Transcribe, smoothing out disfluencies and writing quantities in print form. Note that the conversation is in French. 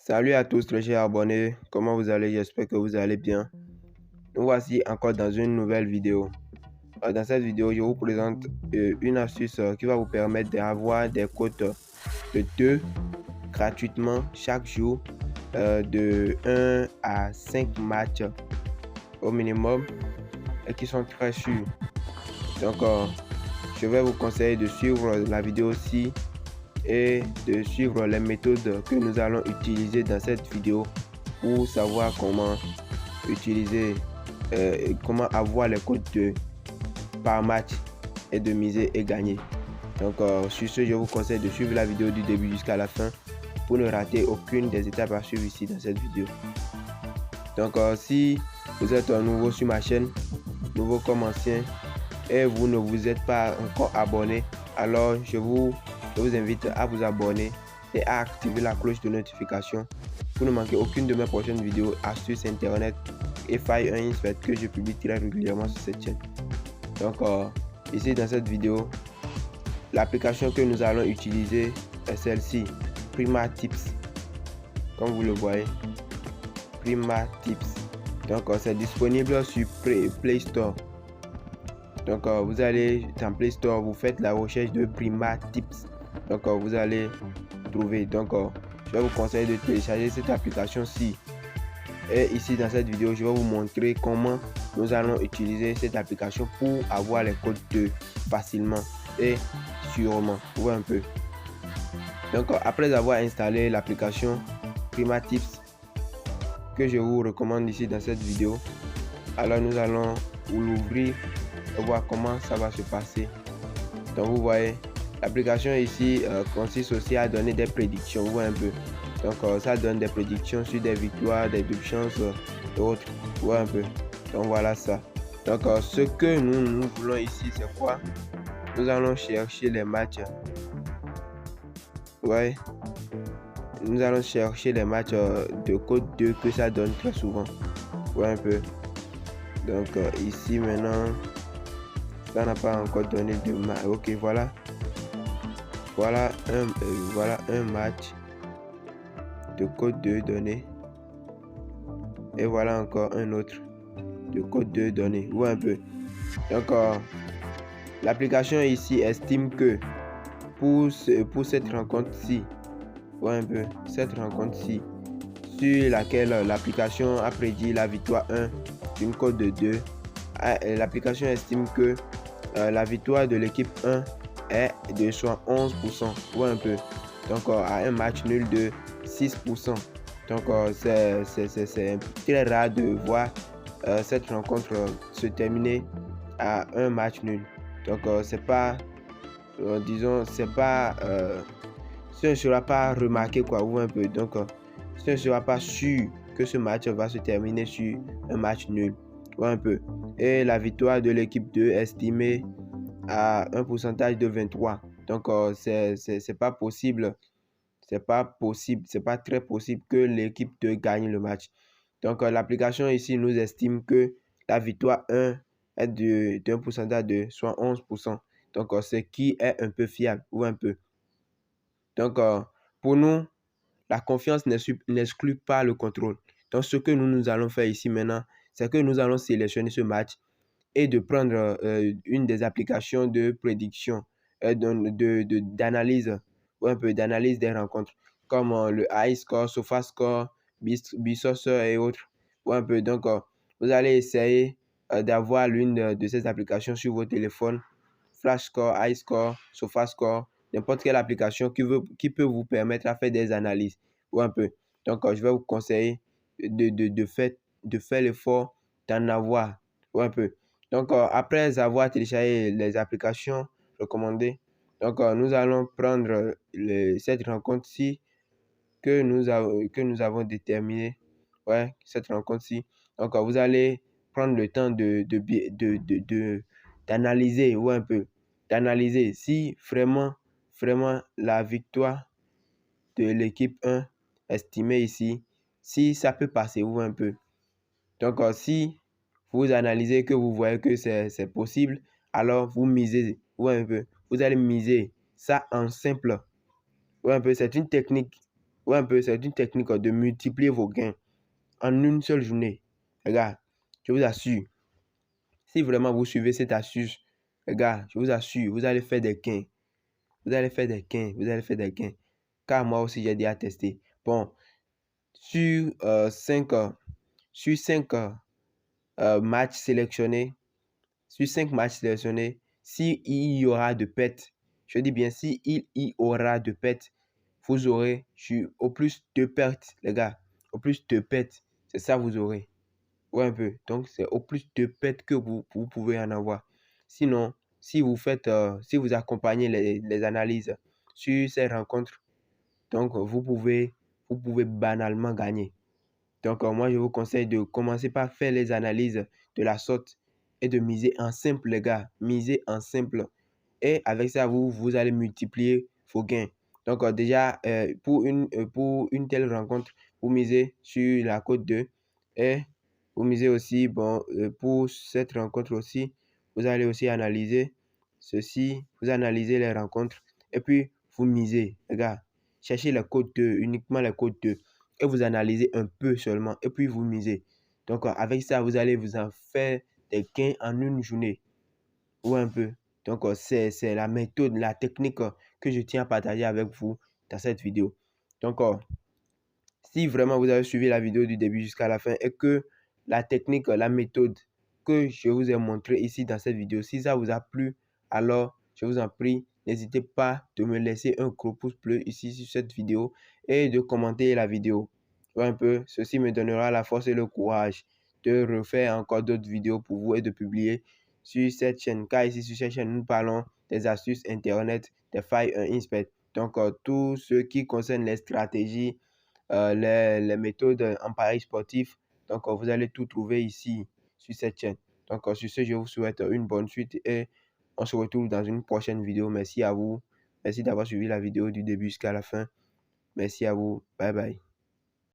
Salut à tous les chers abonnés, comment vous allez? J'espère que vous allez bien. Nous voici encore dans une nouvelle vidéo. Dans cette vidéo, je vous présente une astuce qui va vous permettre d'avoir des cotes de 2 gratuitement chaque jour de 1 à 5 matchs au minimum et qui sont très sûrs. Donc, je vais vous conseiller de suivre la vidéo aussi et de suivre les méthodes que nous allons utiliser dans cette vidéo pour savoir comment utiliser, comment avoir les codes par match et de miser et gagner. Donc sur ce, je vous conseille de suivre la vidéo du début jusqu'à la fin pour ne rater aucune des étapes à suivre ici dans cette vidéo. Donc si vous êtes nouveau sur ma chaîne, nouveau comme ancien, et vous ne vous êtes pas encore abonné, alors je vous invite à vous abonner et à activer la cloche de notification pour ne manquer aucune de mes prochaines vidéos, astuces internet et failles Inspect que je publie très régulièrement sur cette chaîne. Donc ici dans cette vidéo, l'application que nous allons utiliser est celle-ci, Prima Tips. Comme vous le voyez, Prima Tips. Donc c'est disponible sur Play Store. Donc vous allez dans Play Store, vous faites la recherche de Prima Tips. Donc vous allez trouver. Donc je vais vous conseiller de télécharger cette application-ci. Et ici dans cette vidéo, je vais vous montrer comment nous allons utiliser cette application pour avoir les codes facilement et sûrement. Vous voyez un peu. Donc après avoir installé l'application Prima Tips que je vous recommande ici dans cette vidéo, alors nous allons l'ouvrir et voir comment ça va se passer. Donc vous voyez, l'application ici consiste aussi à donner des prédictions. Vous voyez un peu. Donc ça donne des prédictions sur des victoires, des doubles chances et autres. Vous voyez un peu. Donc voilà ça. Donc ce que nous voulons ici, c'est quoi? Nous allons chercher les matchs. Ouais. Nous allons chercher les matchs de code 2 que ça donne très souvent. Vous voyez un peu. Donc ici maintenant, ça n'a pas encore donné de match. Ok, voilà. Voilà un match de code 2 donné. Et voilà encore un autre de code 2 donné. Vous voyez un peu. Donc l'application ici estime que pour cette rencontre-ci, voyez un peu, cette rencontre-ci, sur laquelle l'application a prédit la victoire 1 d'une code de 2, l'application estime que la victoire de l'équipe 1 est de 71%. Vous voyez un peu. Donc à un match nul de 6%. Donc c'est très rare de voir cette rencontre se terminer à un match nul. Donc c'est pas, disons, c'est pas, ce ne sera pas remarqué quoi. Vous voyez un peu. Donc ce ne sera pas sûr que ce match va se terminer sur un match nul. Vous voyez un peu. Et la victoire de l'équipe 2 est estimée à un pourcentage de 23. Donc c'est pas possible. C'est pas très possible que l'équipe 2 gagne le match. Donc l'application ici nous estime que la victoire 1 est d'un pourcentage de 71%. Donc ce qui est un peu fiable ou un peu. Donc pour nous, la confiance n'exclut pas le contrôle. Donc ce que nous allons faire ici maintenant, c'est que nous allons sélectionner ce match et de prendre une des applications de prédiction, d'analyse, ou un peu d'analyse des rencontres, comme le iScore, SofaScore, Bisocer et autres. Ou un peu. Donc, vous allez essayer d'avoir l'une de ces applications sur vos téléphones, FlashScore, iScore, SofaScore, n'importe quelle application qui peut vous permettre à faire des analyses. Ou un peu. Donc, je vais vous conseiller de faire l'effort d'en avoir. Ou un peu. Donc, après avoir téléchargé les applications recommandées, donc, nous allons prendre cette rencontre-ci que nous avons déterminée. Ouais, cette rencontre-ci. Donc, vous allez prendre le temps d'analyser, ou un peu, d'analyser si vraiment la victoire de l'équipe 1 estimée ici, si ça peut passer, ou un peu. Donc, si vous analysez que vous voyez que c'est possible, alors vous misez, un peu. Vous allez miser ça en simple. Un peu, c'est une technique Ouais, un peu, c'est une technique de multiplier vos gains en une seule journée. Les gars, je vous assure, si vraiment vous suivez cette astuce, les gars, je vous assure, vous allez faire des gains. Vous allez faire des gains. Vous allez faire des gains. Car moi aussi, j'ai déjà testé. Bon, sur 5 sur 5 matchs sélectionnés, s'il y aura de pets, je dis bien si il y aura de pets, vous aurez au plus 2 pertes, les gars. Au plus 2 pets, c'est ça vous aurez. Ouais, un peu. Donc, c'est au plus de pets que vous pouvez en avoir. Sinon, si vous faites, si vous accompagnez les analyses sur ces rencontres, donc vous pouvez banalement gagner. Donc, moi, je vous conseille de commencer par faire les analyses de la sorte et de miser en simple, les gars. Miser en simple. Et avec ça, vous allez multiplier vos gains. Donc, déjà, pour une telle rencontre, vous misez sur la cote 2. Et vous misez aussi, bon, pour cette rencontre aussi, vous allez aussi analyser ceci. Vous analysez les rencontres. Et puis, vous misez, les gars. Cherchez la cote 2, uniquement la cote 2 et vous analysez un peu seulement et puis vous misez. Donc, avec ça, vous allez vous en faire des gains en une journée ou un peu. Donc, c'est la méthode, la technique que je tiens à partager avec vous dans cette vidéo. Donc, si vraiment vous avez suivi la vidéo du début jusqu'à la fin et que la technique, la méthode que je vous ai montré ici dans cette vidéo, si ça vous a plu, alors je vous en prie, n'hésitez pas de me laisser un gros pouce bleu ici sur cette vidéo et de commenter la vidéo. Un peu, ceci me donnera la force et le courage de refaire encore d'autres vidéos pour vous et de publier sur cette chaîne. Car ici sur cette chaîne, nous parlons des astuces internet, des failles InSpect. Donc, tout ce qui concerne les stratégies, les méthodes en paris sportif. Donc, vous allez tout trouver ici sur cette chaîne. Donc, sur ce, je vous souhaite une bonne suite et on se retrouve dans une prochaine vidéo. Merci à vous. Merci d'avoir suivi la vidéo du début jusqu'à la fin. Merci à vous. Bye bye.